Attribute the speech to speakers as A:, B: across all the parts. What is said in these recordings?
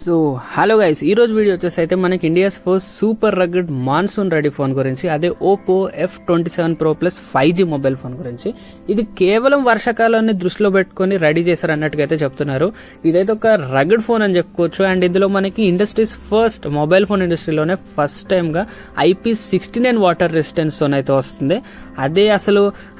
A: So hello guys, ఈ రోజు video వచ్చేసి అయితే మనకి India's first super rugged monsoon ready phone గురించి, అదే Oppo F27 Pro Plus 5G mobile phone గురించి. ఇది కేవలం వర్షాకాలాన్ని దృష్టిలో పెట్టుకుని రెడీ చేశారు అన్నట్టుగా అయితే చెప్తున్నారు. ఇదైతే ఒక రగ్డ్ ఫోన్ అని చెప్పుకోవచ్చు. అండ్ ఇందులో మనకి ఇండస్ట్రీస్ ఫస్ట్ మొబైల్ ఫోన్ ఇండస్ట్రీలోనే ఫస్ట్ టైం గా IP69 వాటర్ రెసిస్టెన్స్ తోనైతే వస్తుంది.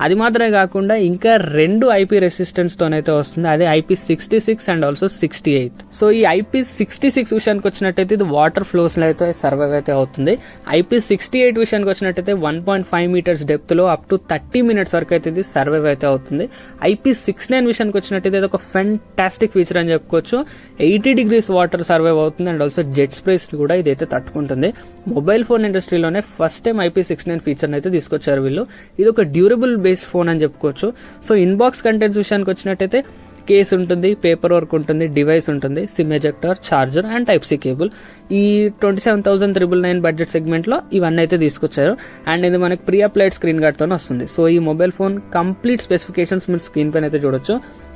A: అది మాత్రమే కాకుండా ఇంకా 2 IP రెసిస్టెన్స్ తోనైతే వస్తుంది. అదే IP66 అండ్ ఆల్సో 68. సో ఈ IP66 విషయానికి వచ్చినట్టయితే ఇది వాటర్ ఫ్లోస్ లో అయితే సర్వైవ్ అయితే అవుతుంది. IP68 విషయానికి వచ్చినట్టయితే 1.5 మీటర్స్ డెప్త్ లో అప్ టు 30 మినిట్స్ వరకు అయితే ఇది సర్వైవ్ అయితే అవుతుంది. IP69 విషయానికి వచ్చినట్టయితే ఇది ఒక ఫెంటాస్టిక్ ఫీచర్ అని చెప్పుకోవచ్చు. 80 degrees వాటర్ సర్వైవ్ అవుతుంది అండ్ ఆల్సో జెట్ స్ప్రేస్ కూడా ఇదైతే తట్టుకుంటుంది. మొబైల్ ఫోన్ ఇండస్ట్రీలోనే ఫస్ట్ టైం IP69 ఫీచర్ అయితే తీసుకొచ్చారు వీళ్ళు. ఇది ఒక డ్యూరబుల్ బేస్ ఫోన్ అని చెప్పుకోవచ్చు. సో ఇన్బాక్స్ కంటెంట్స్ విషయానికి వచ్చినట్టయితే కేస్ ఉంటుంది, పేపర్ వర్క్ ఉంటుంది, డివైస్ ఉంటుంది, SIM ejector, charger and Type-C cable. ఈ 27,999 బడ్జెట్ సెగ్మెంట్ లో ఇవన్నీ అయితే తీసుకొచ్చారు. అండ్ ఇది మనకి ప్రీ అప్లైడ్ స్క్రీన్ గార్డ్ తోనే వస్తుంది. సో ఈ మొబైల్ ఫోన్ కంప్లీట్ స్పెసిఫికేషన్స్ మీరు స్క్రీన్ పైన అయితే చూడొచ్చు.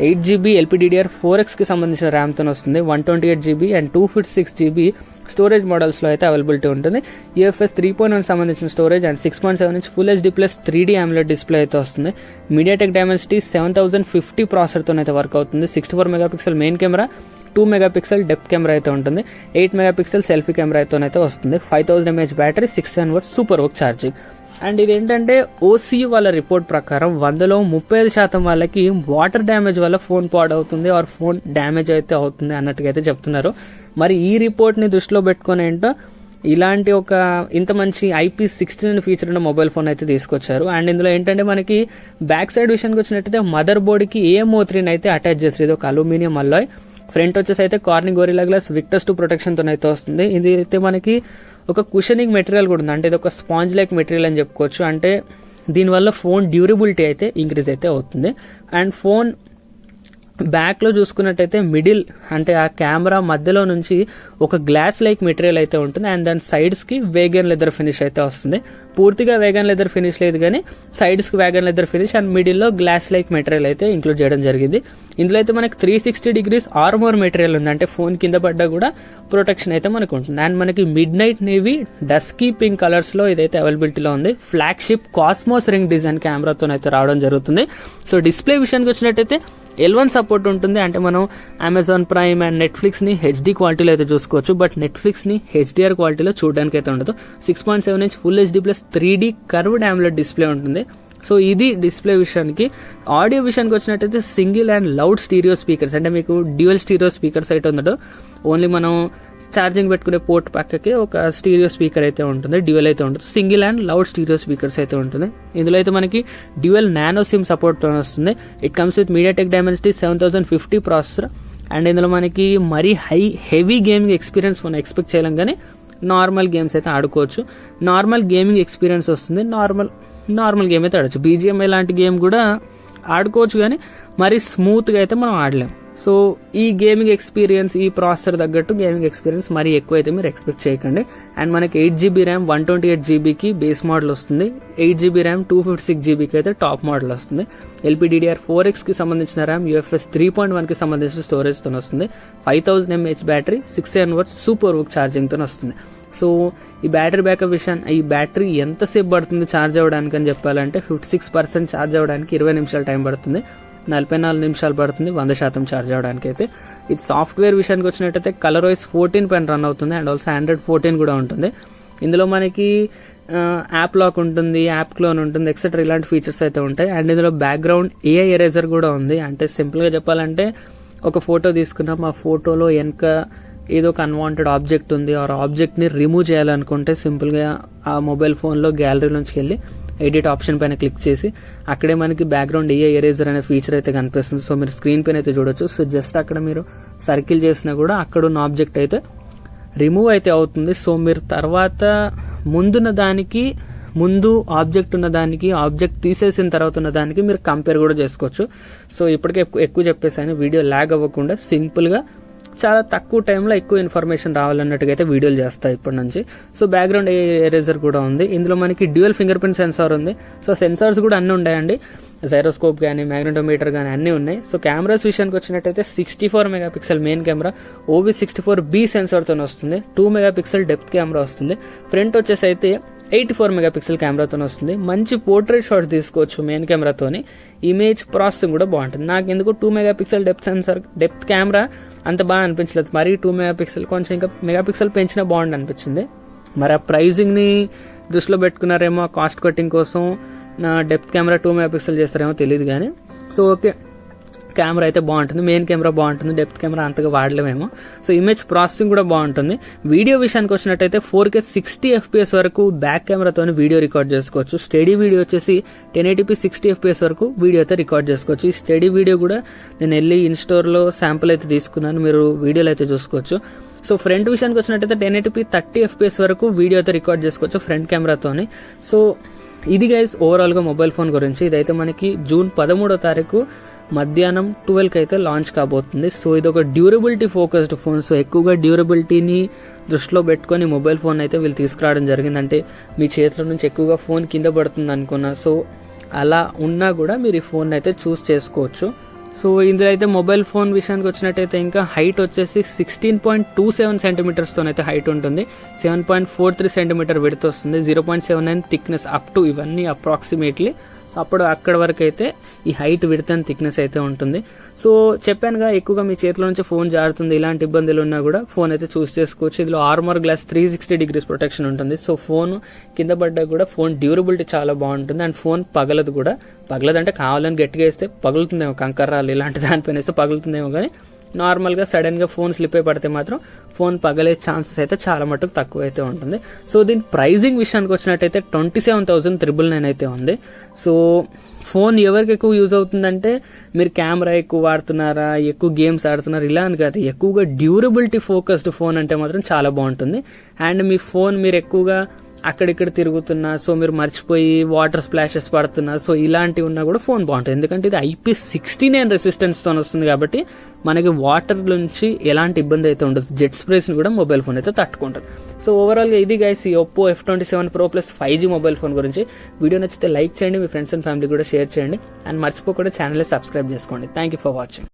A: 8GB LPDDR4X కి సంబంధించిన ర్యామ్ తో వస్తుంది. 128GB and 256GB storage models లో అయితే అవైలబిలిటీ ఉంటుంది. UFS 3.1 సంబంధించిన storage and 6.7 inch full HD plus 3D AMOLED display అయితే వస్తుంది. MediaTek Dimensity 7050 ప్రాసెసర్ తో అయితే వర్క్ అవుతుంది. 64 megapixel main camera, 2 megapixel depth camera అయితే ఉంటుంది. 8 మెగాపిక్సెల్ సెల్ఫీ కెమెరా అయితే వస్తుంది. 5000 mAh battery, 610W super work charging. And ఇదేంటంటే OCU వాళ్ళ రిపోర్ట్ ప్రకారం 100లో 35% వాళ్ళకి వాటర్ డ్యామేజ్ వల్ల ఫోన్ పాడవుతుంది ఆర్ ఫోన్ డ్యామేజ్ అయితే అవుతుంది అన్నట్టుగా అయితే చెప్తున్నారు. మరి ఈ రిపోర్ట్ ని దృష్టిలో పెట్టుకుని ఏంటో ఇలాంటి ఒక ఇంత మంచి IP69 ఫీచర్ ఉన్న మొబైల్ ఫోన్ అయితే తీసుకొచ్చారు. అండ్ ఇందులో ఏంటంటే మనకి బ్యాక్ సైడ్ విషయానికి వచ్చినట్టయితే మదర్ బోర్డ్ కి AM03 అయితే అటాచ్ చేస్తారు. ఇది ఒక అల్యూమినియం అల్లాయ్. ఫ్రంట్ వచ్చేసి అయితే కార్నింగ్ గొరిల్లా గ్లాస్ విక్టర్స్ 2 ప్రొటెక్షన్ తో అయితే వస్తుంది. ఇది అయితే మనకి ఒక కుషనింగ్ మెటీరియల్ కూడా ఉంది. అంటే ఇది ఒక స్పాంజ్ లైక్ మెటీరియల్ అని చెప్పుకోవచ్చు. అంటే దీనివల్ల ఫోన్ డ్యూరబిలిటీ అయితే ఇంక్రీజ్ అయితే అవుతుంది. అండ్ ఫోన్ బ్యాక్ లో చూసుకున్నట్టయితే మిడిల్ అంటే ఆ కెమెరా మధ్యలో నుంచి ఒక గ్లాస్ లైక్ మెటీరియల్ అయితే ఉంటుంది. అండ్ దాని సైడ్స్ కి వేగన్ లెదర్ ఫినిష్ అయితే వస్తుంది. పూర్తిగా వేగన్ లెదర్ ఫినిష్ లేదు కానీ సైడ్స్ కి vegan leather finish and middle లో గ్లాస్ లైక్ మెటీరియల్ అయితే ఇంక్లూడ్ చేయడం జరిగింది. ఇందులో అయితే మనకి 360 degrees ఆర్మోర్ మెటీరియల్ ఉంది. అంటే ఫోన్ కింద పడ్డా కూడా ప్రొటెక్షన్ అయితే మనకు ఉంటుంది. అండ్ మనకి mid night navy, dusky pink colours లో ఇదైతే అవైలబిలిటీలో ఉంది. ఫ్లాగ్షిప్ కాస్మోస్ రింగ్ డిజైన్ కెమెరాతో అయితే రావడం జరుగుతుంది. సో డిస్ప్లే విషయానికి వచ్చినట్టయితే L1 సపోర్ట్ ఉంటుంది. అంటే మనం అమెజాన్ ప్రైమ్ అండ్ నెట్ఫ్లిక్స్ ని HD క్వాలిటీలో అయితే చూసుకోవచ్చు. బట్ నెట్ఫ్లిక్స్ ని HDR క్వాలిటీలో చూడడానికి అయితే ఉండదు. 6.7 inch full HD plus 3D curved AMOLED display ఉంటుంది. సో ఇది డిస్ప్లే విషయానికి. ఆడియో విషయానికి వచ్చినట్టయితే single and loud stereo speakers, అంటే మీకు డ్యూయల్ స్టీరియో స్పీకర్స్ అయితే ఉండదు. ఓన్లీ మనం ఛార్జింగ్ పెట్టుకునే పోర్ట్ పక్కకి ఒక స్టీరియో స్పీకర్ అయితే ఉంటుంది, డ్యూయల్ అయితే ఉంటుంది. Single and loud stereo speakers అయితే ఉంటుంది. ఇందులో అయితే మనకి డ్యూయల్ నానో సిమ్ సపోర్ట్ వస్తుంది. It comes with MediaTek Dimensity 7050 processor. And ఇందులో మనకి మరీ హెవీ గేమింగ్ ఎక్స్పీరియన్స్ మనం ఎక్స్పెక్ట్ చేయలేం, కానీ నార్మల్ గేమ్స్ అయితే ఆడుకోవచ్చు. నార్మల్ గేమింగ్ ఎక్స్పీరియన్స్ వస్తుంది. నార్మల్ గేమ్ అయితే ఆడచ్చు. BGMI లాంటి గేమ్ కూడా ఆడుకోవచ్చు, కానీ మరీ స్మూత్ గా అయితే మనం ఆడలేం. సో ఈ గేమింగ్ ఎక్స్పీరియన్స్, ఈ ప్రాసెసర్ తగ్గట్టు గేమింగ్ ఎక్స్పీరియన్స్ మరీ ఎక్కువ అయితే మీరు ఎక్స్పెక్ట్ చేయకండి. అండ్ మనకి 8GB ర్యామ్ 128GB కి బేస్ మోడల్ వస్తుంది. 8GB ర్యామ్ 256GB కి అయితే టాప్ మోడల్ వస్తుంది. LPDDR4X కి సంబంధించిన ర్యామ్, UFS 3.1 కి సంబంధించిన స్టోరేజ్ తో వస్తుంది. 5000 mAh battery, 610W super work charging తో వస్తుంది. సో ఈ బ్యాటరీ బ్యాకప్ విషయాన్ని, ఈ బ్యాటరీ ఎంతసేపు పడుతుంది ఛార్జ్ అవ్వడానికి అని చెప్పాలంటే 56% ఛార్జ్ అవ్వడానికి 20 నిమిషాలు టైం పడుతుంది. 44 నిమిషాలు పడుతుంది 100% ఛార్జ్ అవ్వడానికి అయితే. ఇది సాఫ్ట్వేర్ విషయానికి వచ్చినట్టయితే ColorOS 14 పైన రన్ అవుతుంది. అండ్ ఆల్సో Android 14 కూడా ఉంటుంది. ఇందులో మనకి యాప్ లాక్ ఉంటుంది, యాప్ క్లోన్ ఉంటుంది, ఎక్సెట్రా ఇలాంటి ఫీచర్స్ అయితే ఉంటాయి. అండ్ ఇందులో బ్యాక్గ్రౌండ్ AI ఎరేజర్ కూడా ఉంది. అంటే సింపుల్ గా చెప్పాలంటే ఒక ఫోటో తీసుకున్నాం, ఆ ఫోటోలో వెనక ఏదో ఒక అన్వాంటెడ్ ఆబ్జెక్ట్ ఉంది, ఆ ఆబ్జెక్ట్ ని రిమూవ్ చేయాలనుకుంటే సింపుల్ గా ఆ మొబైల్ ఫోన్ లో గ్యాలరీ నుంచి వెళ్ళి ఎడిట్ ఆప్షన్ పైన క్లిక్ చేసి అక్కడే మనకి బ్యాక్గ్రౌండ్ AI ఎరేజర్ అనే ఫీచర్ అయితే కనిపిస్తుంది. సో మీరు స్క్రీన్ పైన అయితే చూడొచ్చు. సో జస్ట్ అక్కడ మీరు సర్కిల్ చేసినా కూడా అక్కడ ఉన్న ఆబ్జెక్ట్ అయితే రిమూవ్ అయితే అవుతుంది. సో మీరు తర్వాత ముందు ఆబ్జెక్ట్ ఉన్న దానికి, ఆబ్జెక్ట్ తీసేసిన తర్వాత ఉన్న దానికి మీరు కంపేర్ కూడా చేసుకోవచ్చు. సో ఇప్పటికే ఎక్కువ చెప్పేసాను, వీడియో లాగ్ అవ్వకుండా సింపుల్ గా చాలా తక్కువ టైంలో ఎక్కువ ఇన్ఫర్మేషన్ రావాలన్నట్టుగా అయితే వీడియోలు చేస్తాయి ఇప్పటి నుంచి. సో బ్యాక్గ్రౌండ్ ఎరేజర్ కూడా ఉంది. ఇందులో మనకి డ్యూయల్ ఫింగర్ ప్రింట్ సెన్సార్ ఉంది. సో సెన్సార్స్ కూడా అన్ని ఉన్నాయండి. జైరోస్కోప్ కానీ మ్యాగ్నెటోమీటర్ కానీ అన్నీ ఉన్నాయి. సో కెమెరాస్ విషయానికి వచ్చినట్టయితే 64 మెగాపిక్సెల్ మెయిన్ కెమెరా, OV64B సెన్సార్తో వస్తుంది, 2 మెగాపిక్సెల్ డెప్త్ కెమెరా వస్తుంది. ఫ్రంట్ వచ్చేసి అయితే 84 మెగాపిక్సెల్ కెమెరాతో వస్తుంది. మంచి పోర్ట్రేట్ షాట్స్ తీసుకోవచ్చు మెయిన్ కెమెరాతోని. ఇమేజ్ ప్రాసెసింగ్ కూడా బాగుంటుంది. నాకు ఎందుకు 2 మెగాపిక్సెల్ డెప్త్ కెమెరా అంత బాగా అనిపించలేదు. మరీ 2 మెగాపిక్సెల్ కొంచెం ఇంకా మెగాపిక్సెల్ పెంచినా బాగుంది అనిపించింది. మరి ఆ ప్రైజింగ్ని దృష్టిలో పెట్టుకున్నారేమో, కాస్ట్ కటింగ్ కోసం నా డెప్త్ కెమెరా 2 మెగాపిక్సెల్ చేస్తారేమో తెలియదు కానీ. సో ఓకే, కెమెరా అయితే బాగుంటుంది, మెయిన్ కెమెరా బాగుంటుంది, డెప్త్ కెమెరా అంతగా వాడలేమేమో. సో ఇమేజ్ ప్రాసెసింగ్ కూడా బాగుంటుంది. వీడియో విషయానికి వచ్చినట్టయితే 4K 60 FPS వరకు బ్యాక్ కెమెరాతో వీడియో రికార్డ్ చేసుకోవచ్చు. స్టడీ వీడియో వచ్చేసి 1080p 60 FPS వరకు వీడియో అయితే రికార్డ్ చేసుకోవచ్చు. ఈ స్టడీ వీడియో కూడా నేను వెళ్ళి ఇన్స్టోర్లో శాంపుల్ అయితే తీసుకున్నాను, మీరు వీడియోలో అయితే చూసుకోవచ్చు. సో ఫ్రంట్ విషయానికి వచ్చినట్టయితే 1080p 30 FPS వరకు వీడియో అయితే రికార్డ్ చేసుకోవచ్చు ఫ్రంట్ కెమెరాతోని. సో ఇది గైస్ ఓవరాల్గా మొబైల్ ఫోన్ గురించి. ఇదైతే మనకి జూన్ 13వ తారీఖు మధ్యాహ్నం 12కి అయితే లాంచ్ కాబోతుంది. సో ఇది ఒక డ్యూరబిలిటీ ఫోకస్డ్ ఫోన్. సో ఎక్కువగా డ్యూరబిలిటీని దృష్టిలో పెట్టుకొని మొబైల్ ఫోన్ అయితే వీళ్ళు తీసుకురావడం జరిగింది. అంటే మీ చేతిలో నుంచి ఎక్కువగా ఫోన్ కింద పడుతుంది అనుకున్నా, సో అలా ఉన్నా కూడా మీరు ఈ ఫోన్ అయితే చూస్ చేసుకోవచ్చు. సో ఇందులో అయితే మొబైల్ ఫోన్ విషయానికి వచ్చినట్టయితే ఇంకా హైట్ వచ్చేసి 16.27 సెంటీమీటర్స్తో అయితే హైట్ ఉంటుంది, 7.43 సెంటీమీటర్ విడ్త్ వస్తుంది, 0.79 థిక్నెస్ అప్ టు, ఇవన్నీ అప్రాక్సిమేట్లీ. సో అప్పుడు అక్కడ వరకు అయితే ఈ హైట్ విడ్త్ అండ్ థిక్నెస్ అయితే ఉంటుంది. సో చెప్పానుగా, ఎక్కువగా మీ చేతిలో నుంచి ఫోన్ జారుతుంది, ఇలాంటి ఇబ్బందులు ఉన్నా కూడా ఫోన్ అయితే చూస్ చేసుకోవచ్చు. ఇందులో ఆర్మర్ గ్లాస్ 360 degrees ప్రొటెక్షన్ ఉంటుంది. సో ఫోన్ కింద పడ్డా కూడా ఫోన్ డ్యూరబిలిటీ చాలా బాగుంటుంది. అండ్ ఫోన్ పగలదు కూడా. పగలదంటే కావాలని గట్టిగా వేస్తే పగులుతుందేమో, కంకర్రాలు ఇలాంటి దానిపైన వేస్తే పగులుతుందేమో, కానీ నార్మల్గా సడన్గా ఫోన్ స్లిప్ అయి పడితే మాత్రం ఫోన్ పగలే ఛాన్సెస్ అయితే చాలా మటుకు తక్కువ అయితే ఉంటుంది. సో దీని ప్రైజింగ్ విషయానికి వచ్చినట్టయితే 27,999 అయితే ఉంది. సో ఫోన్ ఎవరికి ఎక్కువ యూజ్ అవుతుందంటే, మీరు కెమెరా ఎక్కువ వాడుతున్నారా, ఎక్కువ గేమ్స్ ఆడుతున్నారా ఇలా అని కాదు, ఎక్కువగా డ్యూరబిలిటీ ఫోకస్డ్ ఫోన్ అంటే మాత్రం చాలా బాగుంటుంది. అండ్ మీ ఫోన్ మీరు ఎక్కువగా అక్కడిక్కడ తిరుగుతున్నా, సో మీరు మర్చిపోయి వాటర్ స్ప్లాషెస్ పడుతున్నా, సో ఇలాంటివి ఉన్నా కూడా ఫోన్ బాగుంటుంది. ఎందుకంటే ఇది IP69 రెసిస్టెన్స్తో వస్తుంది కాబట్టి మనకి వాటర్ నుంచి ఎలాంటి ఇబ్బంది అయితే ఉండదు. జెట్ స్ప్రేస్ని కూడా మొబైల్ ఫోన్ అయితే తట్టుకుంటుంది. సో ఓవరాల్గా ఇది గైస్ ఈ Oppo F27 Pro Plus 5G mobile phone గురించి. వీడియో నచ్చితే లైక్ చేయండి, మీ ఫ్రెండ్స్ అండ్ ఫ్యామిలీ కూడా షేర్ చేయండి. అండ్ మర్చిపోకుండా ఛానల్ని సబ్స్క్రైబ్ చేసుకోండి. Thank you for watching.